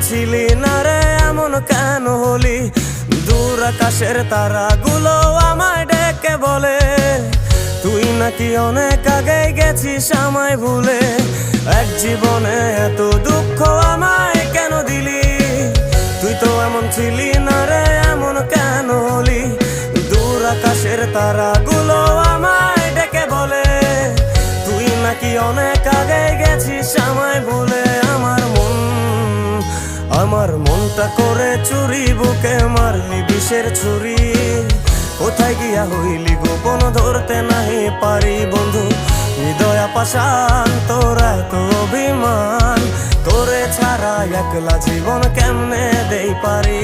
ছিলি না রে এমন কেন হলি? দূর আকাশের তারাগুলো আমায় ডেকে বলে তুই নাকি অনেক আগে গেছিস আমায় ভুলে। এক জীবনে এত দুঃখ আমায় কেন দিলি? তুই তো এমন ছিলি না রে এমন কেন হলি? দূর আকাশের তারাগুলো আমায় ডেকে বলে তুই নাকি অনেক আগে গেছিস আমায় ভুলে। আমার মনটা করে চুরি, বুকে মারলি বিষের ছুরি। কোথায় গিয়া হইলি গোপন ধরতে নাহি পারি বন্ধু। হৃদয় পাষাণ তোর এত অভিমান, তোরে ছাড়া একলা জীবন কেমনে দেই পারি।